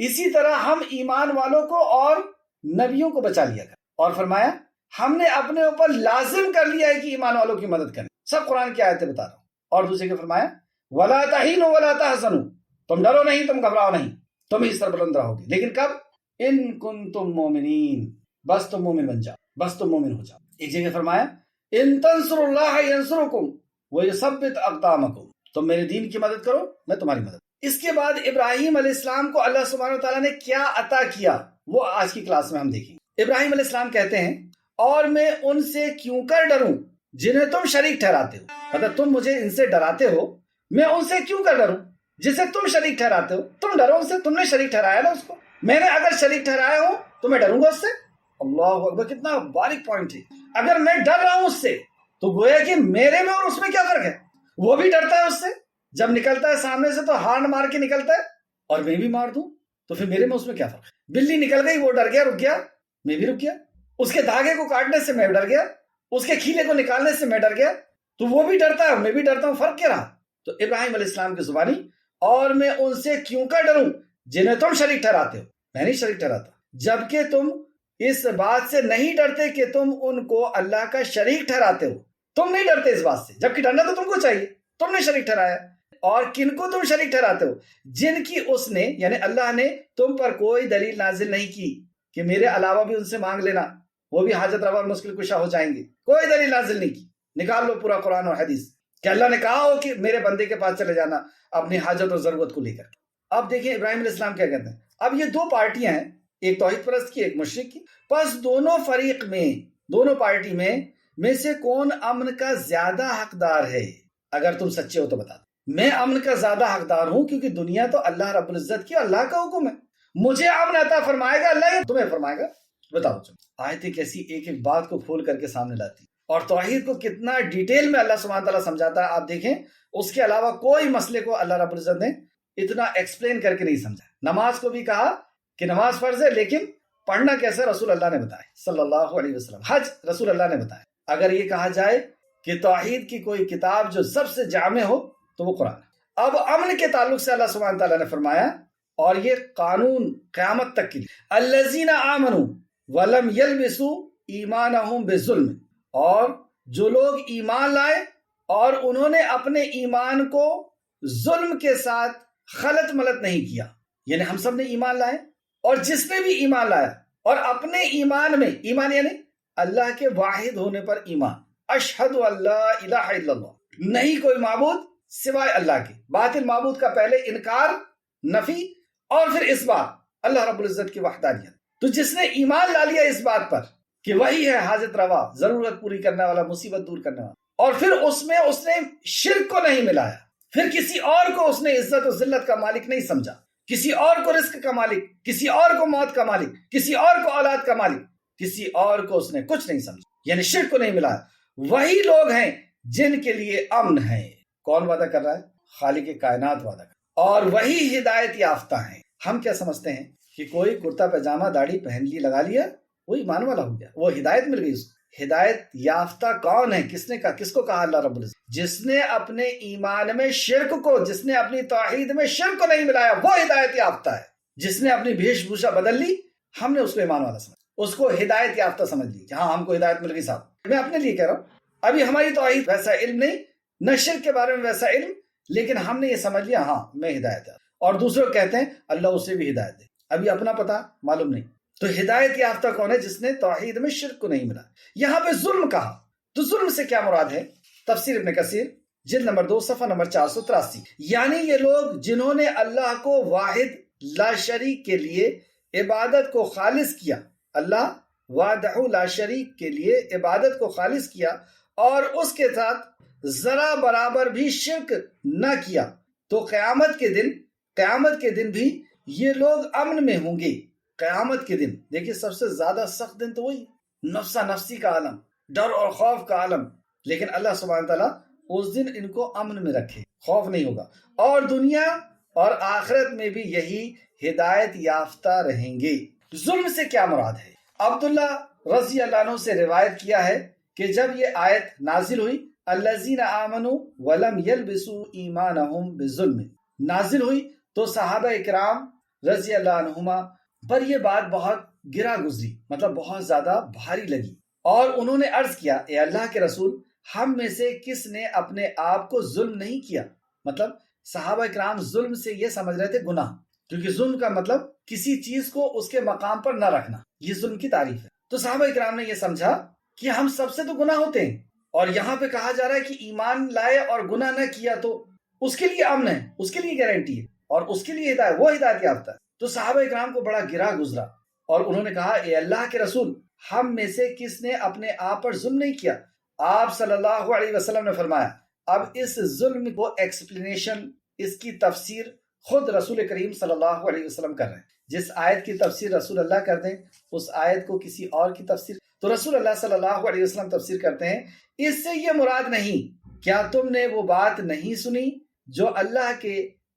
اسی طرح ہم ایمان والوں کو اور نبیوں کو بچا لیا گیا، اور فرمایا ہم نے اپنے اوپر لازم کر لیا ہے کہ ایمان والوں کی مدد کریں۔ سب قرآن کی آیتیں بتا رہا ہوں۔ اور دوسری جگہ فرمایا وَلَا تَهِنُوا وَلَا تَحْزَنُوا، تم ڈرو نہیں، تم گھبراؤ نہیں، تم ہی سربلند رہو گے، لیکن کب؟ ان کنتم مومنین، بس تم مومن بن جاؤ، بس تم مومن ہو جاؤ۔ ایک جگہ فرمایا ان تنصروا اللہ ینصرکم ویثبت اقدامکم، تم میرے دین کی مدد کرو میں تمہاری مدد۔ اس کے بعد ابراہیم علیہ السلام کو اللہ سبحانہ وتعالیٰ نے کیا عطا کیا وہ آج کی کلاس میں ہم دیکھیں گے۔ ابراہیم علیہ السلام کہتے ہیں اور میں ان سے کیوں کر ڈروں جنہیں تم شریک ٹھہراتے ہو، مطلب تم مجھے ان سے ڈراتے ہو، میں ان سے کیوں کر ڈروں جسے تم شریک ٹھہراتے ہو؟ تم ڈرو ان سے، تم نے شریک ٹھہرایا نا اس کو، میں نے اگر شریک ٹھہرایا ہوں تو میں ڈروں گا اس سے۔ اللہ اکبر، کتنا باریک پوائنٹ ہے۔ اگر میں ڈر رہا ہوں اس سے تو گویا کہ میرے میں اور اس میں کیا فرق ہے؟ وہ بھی ڈرتا ہے اس سے، جب نکلتا ہے سامنے سے تو ہارن مار کے نکلتا ہے، اور میں بھی مار دوں تو پھر میرے میں اس میں کیا فرق ہے؟ بلی نکل گئی، وہ ڈر گیا، رک گیا، میں بھی رک گیا، اس کے دھاگے کو کاٹنے سے میں ڈر گیا، اس کے کھیلے کو نکالنے سے میں ڈر گیا، تو وہ بھی ڈرتا ہے میں بھی ڈرتا ہوں، فرق کیا رہا؟ تو ابراہیم علیہ السلام کی زبانی اور میں ان سے کیوں کر ڈروں جنہیں تم شریک ٹھہراتے ہو، میں نہیں شریک ٹھہراتا، جبکہ تم اس بات سے نہیں ڈرتے کہ تم ان کو اللہ کا شریک ٹھہراتے ہو، تم نہیں ڈرتے اس بات سے، جبکہ ڈرنا تو تم کو چاہیے، تم نے شریک ٹھہرایا۔ اور کن کو تم شریک ٹھہراتے ہو؟ جن کی اس نے یعنی اللہ نے تم پر کوئی دلیل نازل نہیں کی کہ میرے علاوہ بھی ان سے مانگ لینا، وہ بھی حاجت روا اور مشکل کشا ہو جائیں گے، کوئی دلیل نازل نہیں کی۔ نکال لو پورا قرآن اور حدیث کہ اللہ نے کہا ہو کہ میرے بندے کے پاس چلے جانا اپنی حاجت اور ضرورت کو لے کر۔ اب دیکھیں ابراہیم علیہ السلام کیا کہتے ہیں۔ اب یہ دو پارٹیاں ہیں، ایک توحید پرست کی، ایک مشرک کی، پس دونوں فریق میں، دونوں پارٹی میں سے کون امن کا زیادہ حقدار ہے؟ اگر تم سچے ہو تو بتا دو۔ میں امن کا زیادہ حقدار ہوں کیونکہ دنیا تو اللہ رب العزت کی، اللہ کا حکم ہے، مجھے امن عطا فرمائے گا اللہ، یہ تمہیں فرمائے گا۔ بتاؤ چلو آیتیں کیسی ایک ایک بات کو کھول کر کے سامنے لاتی، اور توحید کو کتنا ڈیٹیل میں اللہ سبحانہ تعالیٰ سمجھاتا ہے۔ آپ دیکھیں اس کے علاوہ کوئی مسئلے کو اللہ رب العزت نے اتنا ایکسپلین کر کے نہیں سمجھا۔ نماز کو بھی کہا کہ نماز فرض ہے، لیکن پڑھنا کیسے رسول اللہ نے بتایا صلی اللہ علیہ وسلم۔ حج رسول اللہ نے بتایا۔ اگر یہ کہا جائے کہ توحید کی کوئی کتاب جو سب سے جامع ہو تو وہ قرآن ہے۔ اب امن کے تعلق سے اللہ سبحانہ تعالیٰ نے فرمایا، اور یہ قانون قیامت تک کے لیے، الذین آمنوا ولم یلبسوا ایمانہم بظلم، اور جو لوگ ایمان لائے اور انہوں نے اپنے ایمان کو ظلم کے ساتھ خلط ملط نہیں کیا، یعنی ہم سب نے ایمان لائے، اور جس نے بھی ایمان لایا اور اپنے ایمان میں، ایمان یعنی اللہ کے واحد ہونے پر ایمان، اشہد ان لا الہ الا اللہ، نہیں کوئی معبود سوائے اللہ کے، باطل معبود کا پہلے انکار، نفی، اور پھر اس بات اللہ رب العزت کی وحدانیت۔ تو جس نے ایمان لا لیا اس بات پر کہ وہی ہے حاجت روا، ضرورت پوری کرنے والا، مصیبت دور کرنے والا، اور پھر اس میں اس نے شرک کو نہیں ملایا، پھر کسی اور کو اس نے عزت و ذلت کا مالک نہیں سمجھا، کسی اور کو رزق کا مالک، کسی اور کو موت کا مالک، کسی اور کو اولاد کا مالک، کسی اور کو اس نے کچھ نہیں سمجھا، یعنی شرک کو نہیں ملایا، وہی لوگ ہیں جن کے لیے امن ہے۔ کون وعدہ کر رہا ہے؟ خالق کائنات وعدہ کر رہا ہے، اور وہی ہدایت یافتہ ہیں۔ ہم کیا سمجھتے ہیں کہ کوئی کرتا پاجامہ داڑھی پہن لی، لگا لیا، وہ ایمان والا ہو گیا، وہ ہدایت مل گئی اس کو۔ ہدایت یافتہ کون ہے؟ کس نے کہا؟ کس کو کہا اللہ رب العزت؟ جس نے اپنے ایمان میں شرک کو، جس نے اپنی توحید میں شرک کو نہیں ملایا، وہ ہدایت یافتہ ہے۔ جس نے اپنی بھیش بھوشا بدل لی، ہم نے اس کو ایمان والا سمجھ، اس کو ہدایت یافتہ سمجھ لی کہ ہاں ہم کو ہدایت مل گئی۔ صاحب میں اپنے لیے کہہ رہا ہوں، ابھی ہماری توحید ویسا علم نہیں، نہ شرک کے بارے میں ویسا علم، لیکن ہم نے یہ سمجھ لیا ہاں میں ہدایت ہے، اور دوسروں کہتے ہیں اللہ اسے بھی ہدایت دے، ابھی اپنا پتہ معلوم نہیں۔ تو ہدایت یافتہ کون ہے؟ جس نے توحید میں شرک کو نہیں ملا۔ یہاں پہ ظلم کہا، تو ظلم سے کیا مراد ہے؟ تفسیر ابن کثیر جلد نمبر 2 صفحہ نمبر 483، یعنی یہ لوگ جنہوں نے اللہ کو واحد لا شریک کے لیے عبادت کو خالص کیا، اللہ وحدہ لا شریک کے لیے عبادت کو خالص کیا اور اس کے ساتھ ذرا برابر بھی شرک نہ کیا، تو قیامت کے دن بھی یہ لوگ امن میں ہوں گے۔ قیامت کے دن دیکھیے سب سے زیادہ سخت دن تو وہی نفسا نفسی کا عالم، ڈر اور خوف کا عالم، لیکن اللہ سبحانہ تعالیٰ اس دن ان کو امن میں رکھے، خوف نہیں ہوگا، اور دنیا اور آخرت میں بھی یہی ہدایت یافتہ رہیں گے۔ ظلم سے کیا مراد ہے؟ عبداللہ رضی اللہ عنہ سے روایت کیا ہے کہ جب یہ آیت نازل ہوئی، الذین آمنوا ولم یلبسوا ایمانہم بظلم نازل ہوئی، تو صحابہ اکرام رضی اللہ عنہما پر یہ بات بہت گرا گزری، مطلب بہت زیادہ بھاری لگی، اور انہوں نے عرض کیا، اے اللہ کے رسول، ہم میں سے کس نے اپنے آپ کو ظلم نہیں کیا؟ مطلب صحابہ اکرام ظلم سے یہ سمجھ رہے تھے گناہ، کیونکہ ظلم کا مطلب کسی چیز کو اس کے مقام پر نہ رکھنا، یہ ظلم کی تعریف ہے۔ تو صحابہ اکرام نے یہ سمجھا کہ ہم سب سے تو گناہ ہوتے ہیں، اور یہاں پہ کہا جا رہا ہے کہ ایمان لائے اور گناہ نہ کیا تو اس کے لیے امن ہے، اس کے لیے گارنٹی ہے، اور اس کے لیے ہدایت، وہ ہدایت یافتہ ہے۔ تو صحابہ اکرام کو بڑا گرا گزرا، اور انہوں نے کہا، اے اللہ کے رسول، ہم میں سے کس نے اپنے آپ پر ظلم نہیں کیا؟ آپ صلی اللہ علیہ وسلم نے فرمایا، اب اس ظلم کو ایکسپلینیشن، اس کی تفسیر خود رسول کریم صلی اللہ علیہ وسلم کر رہے ہیں۔ جس آیت کی تفسیر رسول اللہ کر دیں، اس آیت کو کسی اور کی تفسیر، تو رسول اللہ صلی اللہ علیہ وسلم تفسیر کرتے ہیں، اس سے یہ مراد نہیں، کیا تم نے وہ بات نہیں سنی جو اللہ کے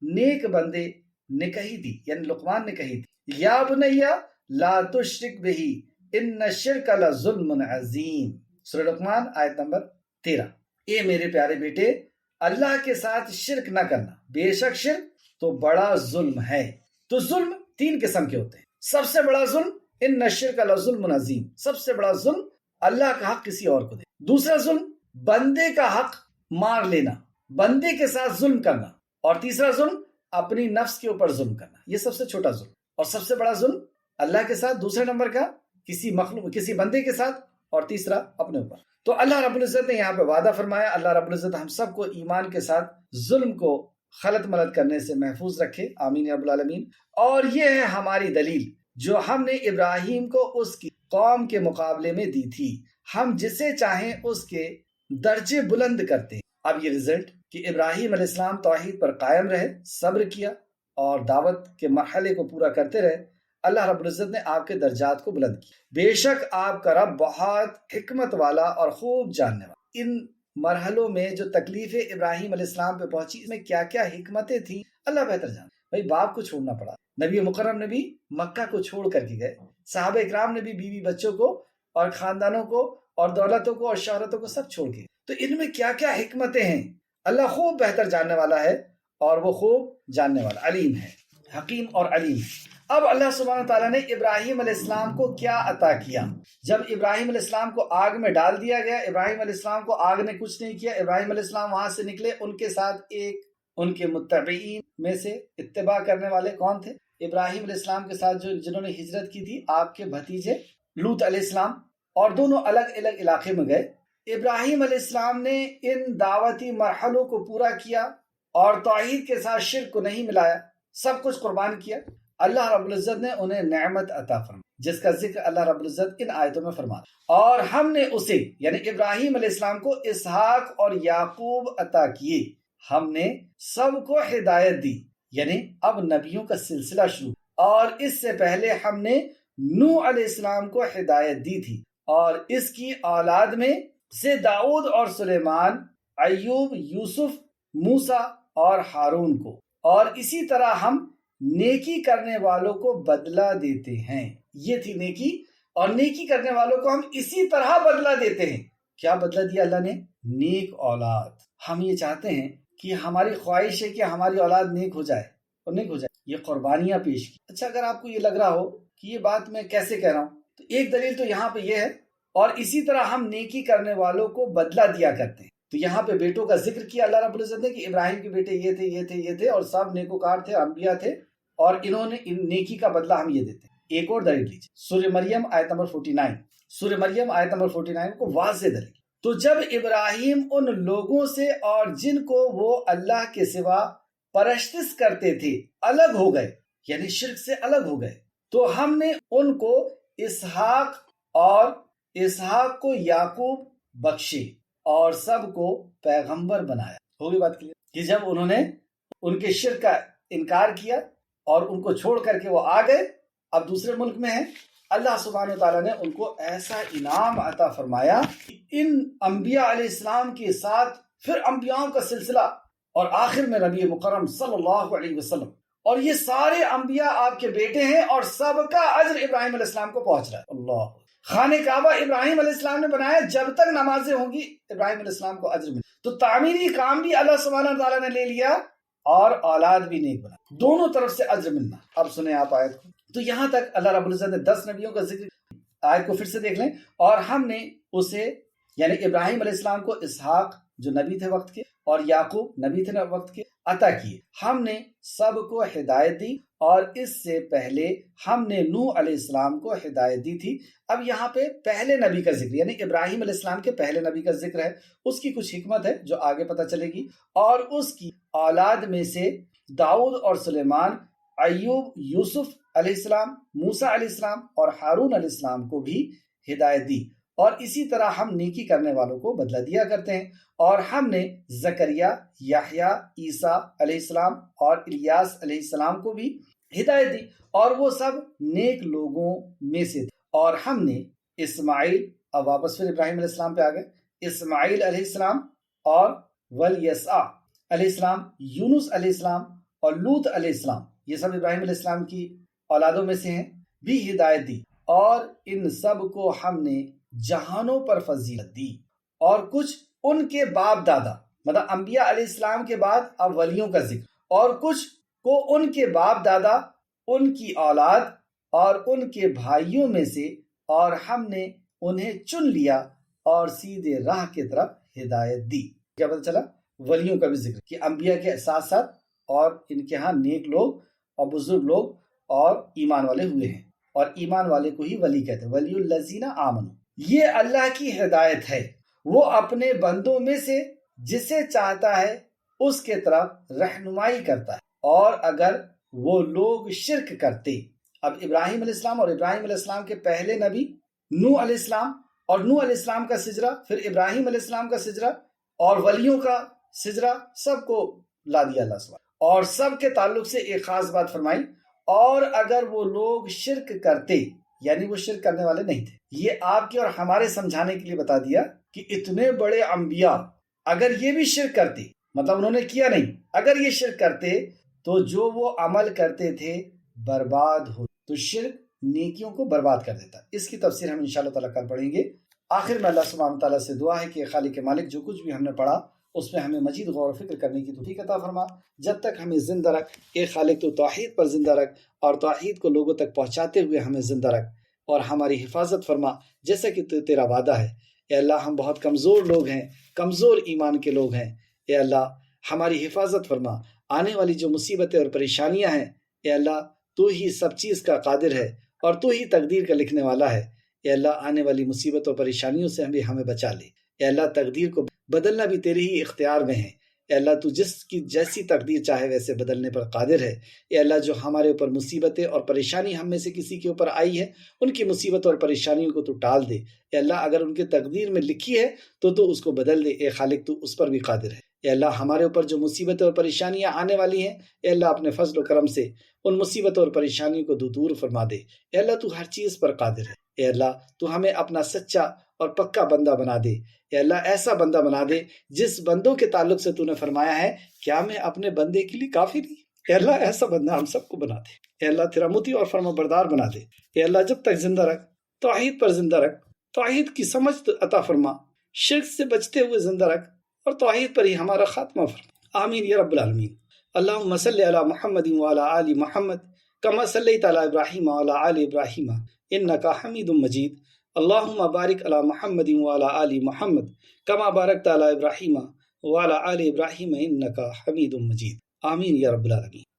نیک بندے نے کہی تھی، یعنی لقمان نے کہی تھی، یا بنیا لا تشرک بہ ان الشرک لظلم عظیم، سورہ لقمان آیت نمبر 13۔ اے میرے پیارے بیٹے، اللہ کے ساتھ شرک نہ کرنا، بے شک شرک تو بڑا ظلم ہے۔ تو ظلم 3 قسم کے ہوتے ہیں۔ سب سے بڑا ظلم ان الشرک لظلم عظیم، سب سے بڑا ظلم اللہ کا حق کسی اور کو دے۔ دوسرا ظلم بندے کا حق مار لینا، بندے کے ساتھ ظلم کرنا، اور تیسرا ظلم اپنی نفس کے اوپر ظلم کرنا، یہ سب سے چھوٹا ظلم۔ اور سب سے بڑا ظلم اللہ کے ساتھ، دوسرے نمبر کا کسی مخلوق، کسی بندے کے ساتھ، اور تیسرا اپنے اوپر۔ تو اللہ رب العزت نے یہاں پہ وعدہ فرمایا، اللہ رب العزت ہم سب کو ایمان کے ساتھ ظلم کو خلط ملط کرنے سے محفوظ رکھے، آمین یا رب العالمین۔ اور یہ ہے ہماری دلیل جو ہم نے ابراہیم کو اس کی قوم کے مقابلے میں دی تھی، ہم جسے چاہیں اس کے درجے بلند کرتے ہیں۔ اب یہ رزلٹ کہ ابراہیم علیہ السلام توحید پر قائم رہے، صبر کیا، اور دعوت کے مرحلے کو پورا کرتے رہے، اللہ رب العزت نے آپ کے درجات کو بلند کیا۔ بے شک آپ کا رب بہت حکمت والا اور خوب جاننے والا۔ ان مرحلوں میں جو تکلیفیں ابراہیم علیہ السلام پہ پہنچی، اس میں کیا کیا حکمتیں تھیں اللہ بہتر جانتا۔ بھائی باپ کو چھوڑنا پڑا، نبی مکرم نے بھی مکہ کو چھوڑ کر کے گئے، صحابہ اکرام نے بھی بیوی بچوں کو اور خاندانوں کو اور دولتوں کو اور شہرتوں کو سب چھوڑ کے۔ تو ان میں کیا کیا حکمتیں ہیں، اللہ خوب بہتر جاننے والا ہے، اور وہ خوب جاننے والا علیم ہے، حکیم اور علیم ہے۔ اب اللہ سبحانہ تعالیٰ نے ابراہیم علیہ السلام کو کیا عطا کیا؟ جب ابراہیم علیہ السلام کو آگ میں ڈال دیا گیا، ابراہیم علیہ السلام کو آگ نے کچھ نہیں کیا، ابراہیم علیہ السلام وہاں سے نکلے، ان کے ساتھ ایک ان کے متبعین میں سے اتباع کرنے والے کون تھے؟ ابراہیم علیہ السلام کے ساتھ جنہوں نے ہجرت کی تھی، آپ کے بھتیجے لوط علیہ السلام، اور دونوں الگ الگ علاقے میں گئے۔ ابراہیم علیہ السلام نے ان دعوتی مرحلوں کو پورا کیا اور توحید کے ساتھ شرک کو نہیں ملایا، سب کچھ قربان کیا۔ اللہ رب العزت نے انہیں نعمت عطا فرمائی، جس کا ذکر اللہ رب العزت ان آیتوں میں فرماتا، اور ہم نے اسے یعنی ابراہیم علیہ السلام کو اسحاق اور یعقوب عطا کیے، ہم نے سب کو ہدایت دی، یعنی اب نبیوں کا سلسلہ شروع، اور اس سے پہلے ہم نے نوح علیہ السلام کو ہدایت دی تھی، اور اس کی اولاد میں سے داؤد اور سلیمان، ایوب، یوسف، موسیٰ اور ہارون کو، اور اسی طرح ہم نیکی کرنے والوں کو بدلہ دیتے ہیں۔ یہ تھی نیکی، اور نیکی کرنے والوں کو ہم اسی طرح بدلہ دیتے ہیں۔ کیا بدلہ دیا اللہ نے؟ نیک اولاد۔ ہم یہ چاہتے ہیں کہ ہماری خواہش ہے کہ ہماری اولاد نیک ہو جائے، اور نیک ہو جائے، یہ قربانیاں پیش کی۔ اچھا، اگر آپ کو یہ لگ رہا ہو کہ یہ بات میں کیسے کہہ رہا ہوں، تو ایک دلیل تو یہاں پہ یہ ہے، اور اسی طرح ہم نیکی کرنے والوں کو بدلہ دیا کرتے ہیں۔ تو یہاں پہ بیٹوں کا ذکر کیا اللہ رب العزت نے کہ ابراہیم کے بیٹے یہ تھے، یہ تھے، یہ تھے، اور سب نیکوکار تھے، انبیاء تھے، اور انہوں نے ان نیکی کا بدلہ ہم یہ دیتے ہیں۔ ایک اور دلیل لیجیے، سورہ مریم آیت نمبر 49، سورہ مریم آیت نمبر 49 کو واضح دلیل۔ تو جب ابراہیم ان لوگوں سے اور جن کو وہ اللہ کے سوا پرستش کرتے تھے الگ ہو گئے، یعنی شرک سے الگ ہو گئے، تو ہم نے ان کو اسحاق اور اسحاق کو یعقوب بخشے اور سب کو پیغمبر بنایا۔ ہوگی بات کلیئر کہ جب انہوں نے ان کے شرک کا انکار کیا اور ان کو چھوڑ کر کے وہ آ گئے، اب دوسرے ملک میں ہیں، اللہ سبحانہ وتعالیٰ نے ان کو ایسا انعام عطا فرمایا کہ ان انبیاء علیہ السلام کے ساتھ پھر انبیاءوں کا سلسلہ، اور آخر میں نبی مکرم صلی اللہ علیہ وسلم، اور یہ سارے انبیاء آپ کے بیٹے ہیں، اور سب کا اجر ابراہیم علیہ السلام کو پہنچ رہا ہے۔ اللہ، خانہ کعبہ ابراہیم علیہ السلام نے بنایا، جب تک نمازیں ہوں گی ابراہیم علیہ السلام کو اجر ملے۔ تو تعمیری کام بھی اللہ سبحانہ تعالیٰ نے لے لیا، اور اولاد بھی نیک بنا، دونوں طرف سے اجر ملنا۔ اب سنیں آپ آیت کو۔ تو یہاں تک اللہ رب العزت نے 10 نبیوں کا ذکر، آیت کو پھر سے دیکھ لیں، اور ہم نے اسے یعنی ابراہیم علیہ السلام کو اسحاق جو نبی تھے وقت کے، اور یعقوب نبی تھے وقت کے، عطا کیے۔ ہم نے سب کو ہدایت دی، اور اس سے پہلے ہم نے نوح علیہ السلام کو ہدایت دی تھی۔ اب یہاں پہ پہلے نبی کا ذکر، یعنی ابراہیم علیہ السلام کے پہلے نبی کا ذکر ہے، اس کی کچھ حکمت ہے جو آگے پتہ چلے گی، اور اس کی اولاد میں سے داؤد اور سلیمان، ایوب، یوسف علیہ السلام، موسیٰ علیہ السلام اور ہارون علیہ السلام کو بھی ہدایت دی، اور اسی طرح ہم نیکی کرنے والوں کو بدلہ دیا کرتے ہیں۔ اور ہم نے زکریا، یحییٰ، عیسیٰ علیہ السلام اور الیاس علیہ السلام کو بھی ہدایت دی، اور وہ سب نیک لوگوں میں سے تھے۔ اور ہم نے اسماعیل، اب واپس پھر ابراہیم علیہ السلام پہ آ گئے، اسماعیل علیہ السلام اور والیسع علیہ السلام، یونس علیہ السلام اور لوط علیہ السلام، یہ سب ابراہیم علیہ السلام کی اولادوں میں سے ہیں، بھی ہدایت دی، اور ان سب کو ہم نے جہانوں پر فضیلت دی، اور کچھ ان کے باپ دادا، مطلب انبیاء علیہ السلام کے بعد اب ولیوں کا ذکر، اور کچھ کو ان کے باپ دادا، ان کی اولاد اور ان کے بھائیوں میں سے، اور ہم نے انہیں چن لیا اور سیدھے راہ کی طرف ہدایت دی۔ کیا پتہ چلا؟ ولیوں کا بھی ذکر کہ انبیاء کے ساتھ ساتھ اور ان کے ہاں نیک لوگ اور بزرگ لوگ اور ایمان والے ہوئے ہیں، اور ایمان والے کو ہی ولی کہتے ہیں، ولی الذین آمنوا۔ یہ اللہ کی ہدایت ہے، وہ اپنے بندوں میں سے جسے چاہتا ہے اس کے طرف رہنمائی کرتا ہے، اور اگر وہ لوگ شرک کرتے۔ اب ابراہیم علیہ السلام اور ابراہیم علیہ السلام کے پہلے نبی نوح علیہ السلام، اور نوح علیہ السلام کا سجرہ، پھر ابراہیم علیہ السلام کا سجرہ، اور ولیوں کا سجرہ، سب کو لا دیا اللہ سبحانہ۔ اور سب کے تعلق سے ایک خاص بات فرمائی، اور اگر وہ لوگ شرک کرتے، یعنی وہ شرک کرنے والے نہیں تھے۔ یہ آپ کے اور ہمارے سمجھانے کے لیے بتا دیا کہ اتنے بڑے انبیاء اگر یہ بھی شرک کرتے، مطلب انہوں نے کیا نہیں، اگر یہ شرک کرتے تو جو وہ عمل کرتے تھے برباد ہو، تو شرک نیکیوں کو برباد کر دیتا۔ اس کی تفسیر ہم انشاءاللہ تعالیٰ کل پڑھیں گے۔ آخر میں اللہ سبحانہ تعالیٰ سے دعا ہے کہ خالق مالک جو کچھ بھی ہم نے پڑھا اس میں ہمیں مزید غور و فکر کرنے کی توفیق عطا فرما۔ جب تک ہمیں زندہ رکھ، اے خالق تو توحید پر زندہ رکھ، اور توحید کو لوگوں تک پہنچاتے ہوئے ہمیں زندہ رکھ اور ہماری حفاظت فرما جیسا کہ تیرا وعدہ ہے۔ اے اللہ ہم بہت کمزور لوگ ہیں، کمزور ایمان کے لوگ ہیں، اے اللہ ہماری حفاظت فرما۔ آنے والی جو مصیبتیں اور پریشانیاں ہیں، اے اللہ تو ہی سب چیز کا قادر ہے اور تو ہی تقدیر کا لکھنے والا ہے۔ اے اللہ آنے والی مصیبتوں اور پریشانیوں سے ہمیں بچا لے۔ اے اللہ تقدیر کو بدلنا بھی تیرے ہی اختیار میں ہے۔ اے اللہ تو جس کی جیسی تقدیر چاہے ویسے بدلنے پر قادر ہے۔ اے اللہ جو ہمارے اوپر مصیبتیں اور پریشانی ہم میں سے کسی کے اوپر آئی ہے، ان کی مصیبت اور پریشانیوں کو تو ٹال دے۔ اے اللہ اگر ان کے تقدیر میں لکھی ہے تو اس کو بدل دے۔ اے خالق تو اس پر بھی قادر ہے۔ اے اللہ ہمارے اوپر جو مصیبتیں اور پریشانیاں آنے والی ہیں، اے اللہ اپنے فضل و کرم سے ان مصیبتوں اور پریشانیوں کو دور فرما دے۔ اے اللہ تو ہر چیز پر قادر ہے۔ اے اللہ تو ہمیں اپنا سچا اور پکا بندہ بنا دے۔ اے اللہ ایسا بندہ بنا دے جس بندوں کے تعلق سے تو نے فرمایا ہے کیا میں اپنے بندے کے لیے کافی نہیں۔ اے اللہ ایسا بندہ ہم سب کو بنا دے۔ اے اللہ تیرا مطیع اور فرما بردار بنا دے۔ اے اللہ جب تک زندہ رکھ، توحید پر زندہ رکھ، توحید کی سمجھ عطا فرما، شرک سے بچتے ہوئے زندہ رکھ، اور توحید پر ہی ہمارا خاتمہ فرما۔ آمین یا رب العالمین۔ اللہم صلی علی محمد وعلی آل محمد کما صلیت علی ابراہیم وعلی آل ابراہیم انک حمید مجید۔ اللہم بارک علی محمد وعلی آل محمد کما بارکت علی ابراہیم وعلی آل ابراہیم انک حمید مجید۔ آمین یا رب العالمین۔